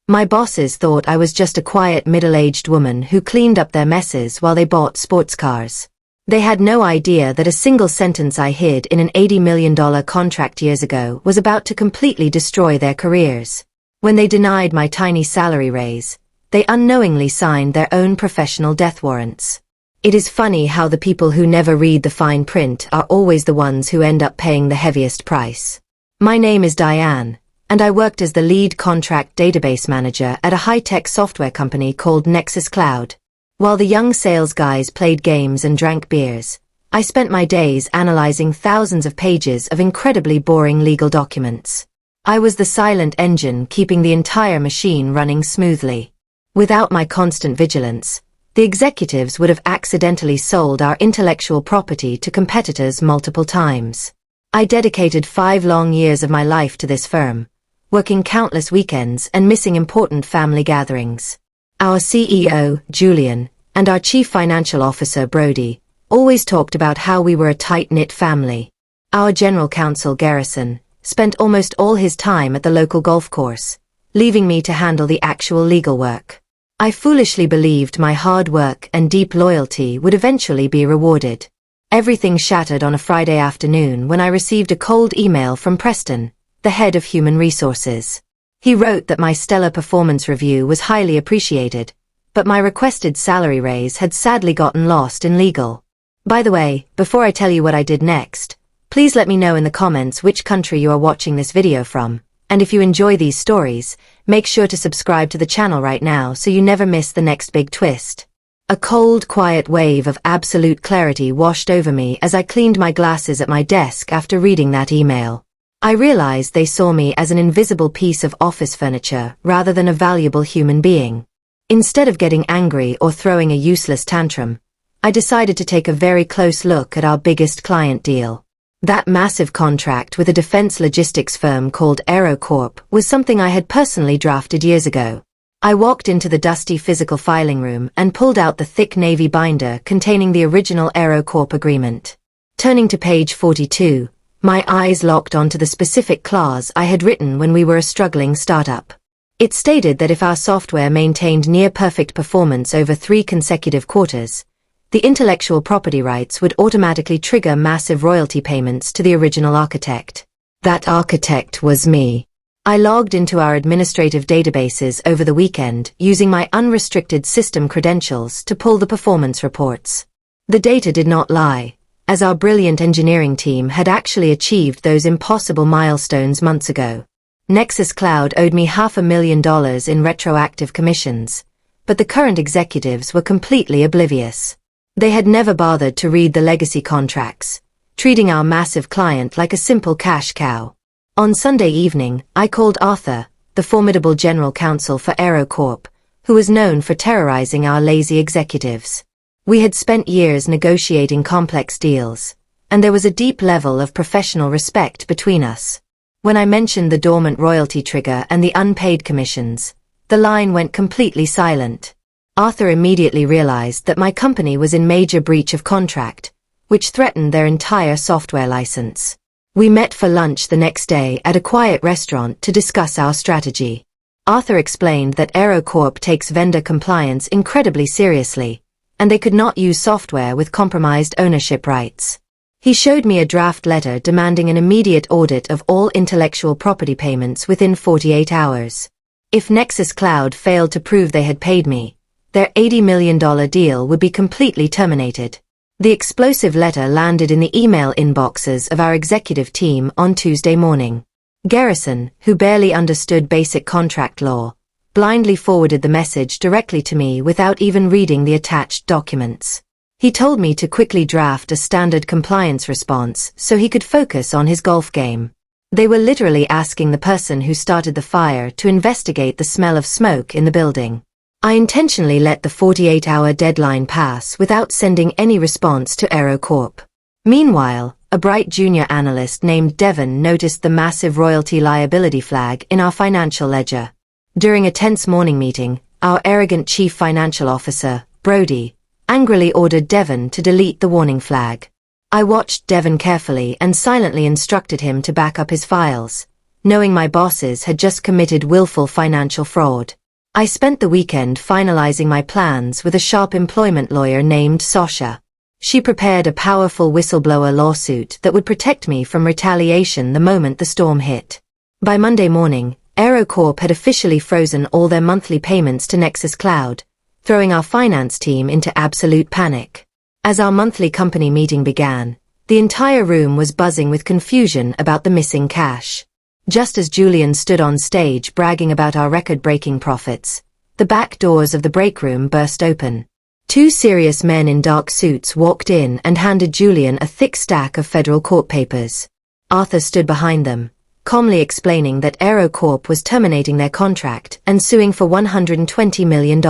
My bosses thought I was just a quiet middle-aged woman who cleaned up their messes while they bought sports cars. They had no idea that a single sentence I hid in an $80 million contract years ago was about to completely destroy their careers. When they denied my tiny salary raise, they unknowingly signed their own professional death warrants. It is funny how the people who never read the fine print are always the ones who end up paying the heaviest price. My name is Diane, and I worked as the lead contract database manager at a high-tech software company called Nexus Cloud. While the young sales guys played games and drank beers, I spent my days analyzing thousands of pages of incredibly boring legal documents. I was the silent engine keeping the entire machine running smoothly. Without my constant vigilance, the executives would have accidentally sold our intellectual property to competitors multiple times. I dedicated 5 long years of my life to this firm, working countless weekends and missing important family gatherings. Our CEO, Julian, and our Chief Financial Officer, Brody, always talked about how we were a tight-knit family. Our General Counsel, Garrison, spent almost all his time at the local golf course, leaving me to handle the actual legal work. I foolishly believed my hard work and deep loyalty would eventually be rewarded. Everything shattered on a Friday afternoon when I received a cold email from Preston, the head of human resources. He wrote that my stellar performance review was highly appreciated, but my requested salary raise had sadly gotten lost in legal. By the way, before I tell you what I did next, please let me know in the comments which country you are watching this video from, and if you enjoy these stories, make sure to subscribe to the channel right now so you never miss the next big twist. A cold, quiet wave of absolute clarity washed over me as I cleaned my glasses at my desk after reading that email. I realized they saw me as an invisible piece of office furniture rather than a valuable human being. Instead of getting angry or throwing a useless tantrum, I decided to take a very close look at our biggest client deal. That massive contract with a defense logistics firm called AeroCorp was something I had personally drafted years ago. I walked into the dusty physical filing room and pulled out the thick navy binder containing the original AeroCorp agreement. Turning to page 42, my eyes locked onto the specific clause I had written when we were a struggling startup. It stated that if our software maintained near-perfect performance over 3 consecutive quarters, the intellectual property rights would automatically trigger massive royalty payments to the original architect. That architect was me. I logged into our administrative databases over the weekend using my unrestricted system credentials to pull the performance reports. The data did not lie, as our brilliant engineering team had actually achieved those impossible milestones months ago. Nexus Cloud owed me $500,000 in retroactive commissions, but the current executives were completely oblivious. They had never bothered to read the legacy contracts, treating our massive client like a simple cash cow. On Sunday evening, I called Arthur, the formidable general counsel for AeroCorp, who was known for terrorizing our lazy executives. We had spent years negotiating complex deals, and there was a deep level of professional respect between us. When I mentioned the dormant royalty trigger and the unpaid commissions, the line went completely silent. Arthur immediately realized that my company was in major breach of contract, which threatened their entire software license. We met for lunch the next day at a quiet restaurant to discuss our strategy. Arthur explained that AeroCorp takes vendor compliance incredibly seriously, and they could not use software with compromised ownership rights. He showed me a draft letter demanding an immediate audit of all intellectual property payments within 48 hours. If Nexus Cloud failed to prove they had paid me, their $80 million deal would be completely terminated. The explosive letter landed in the email inboxes of our executive team on Tuesday morning. Garrison, who barely understood basic contract law, blindly forwarded the message directly to me without even reading the attached documents. He told me to quickly draft a standard compliance response so he could focus on his golf game. They were literally asking the person who started the fire to investigate the smell of smoke in the building. I intentionally let the 48-hour deadline pass without sending any response to AeroCorp. Meanwhile, a bright junior analyst named Devon noticed the massive royalty liability flag in our financial ledger. During a tense morning meeting, our arrogant chief financial officer, Brody, angrily ordered Devon to delete the warning flag. I watched Devon carefully and silently instructed him to back up his files, knowing my bosses had just committed willful financial fraud. I spent the weekend finalizing my plans with a sharp employment lawyer named Sasha. She prepared a powerful whistleblower lawsuit that would protect me from retaliation the moment the storm hit. By Monday morning, AeroCorp had officially frozen all their monthly payments to Nexus Cloud, throwing our finance team into absolute panic. As our monthly company meeting began, the entire room was buzzing with confusion about the missing cash. Just as Julian stood on stage bragging about our record-breaking profits, the back doors of the break room burst open. Two serious men in dark suits walked in and handed Julian a thick stack of federal court papers. Arthur stood behind them, calmly explaining that AeroCorp was terminating their contract and suing for $120 million.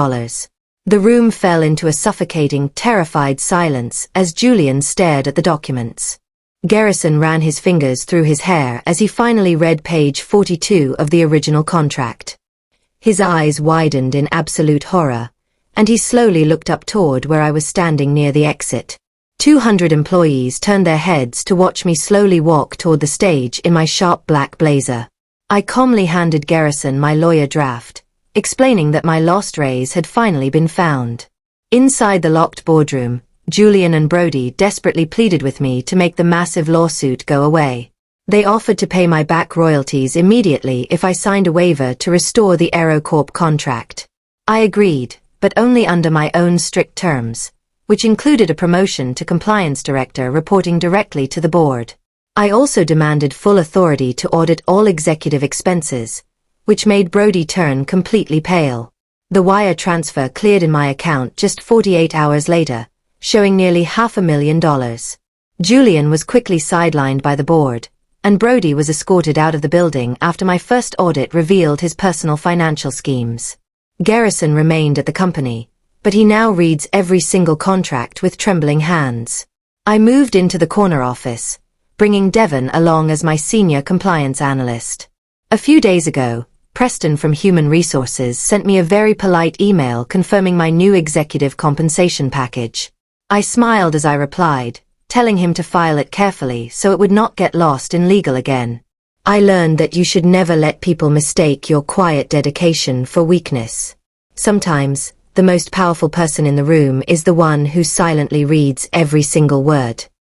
The room fell into a suffocating, terrified silence as Julian stared at the documents. Garrison ran his fingers through his hair as he finally read page 42 of the original contract. His eyes widened in absolute horror, and he slowly looked up toward where I was standing near the exit. 200 employees turned their heads to watch me slowly walk toward the stage in my sharp black blazer. I calmly handed Garrison my lawyer draft, explaining that my lost raise had finally been found. Inside the locked boardroom, Julian and Brody desperately pleaded with me to make the massive lawsuit go away. They offered to pay my back royalties immediately if I signed a waiver to restore the AeroCorp contract. I agreed, but only under my own strict terms, which included a promotion to compliance director reporting directly to the board. I also demanded full authority to audit all executive expenses, which made Brody turn completely pale. The wire transfer cleared in my account just 48 hours later, showing nearly $500,000. Julian was quickly sidelined by the board, and Brody was escorted out of the building after my first audit revealed his personal financial schemes. Garrison remained at the company, but he now reads every single contract with trembling hands. I moved into the corner office, bringing Devon along as my senior compliance analyst. A few days ago, Preston from Human Resources sent me a very polite email confirming my new executive compensation package. I smiled as I replied, telling him to file it carefully so it would not get lost in legal again. I learned that you should never let people mistake your quiet dedication for weakness. Sometimes, the most powerful person in the room is the one who silently reads every single word.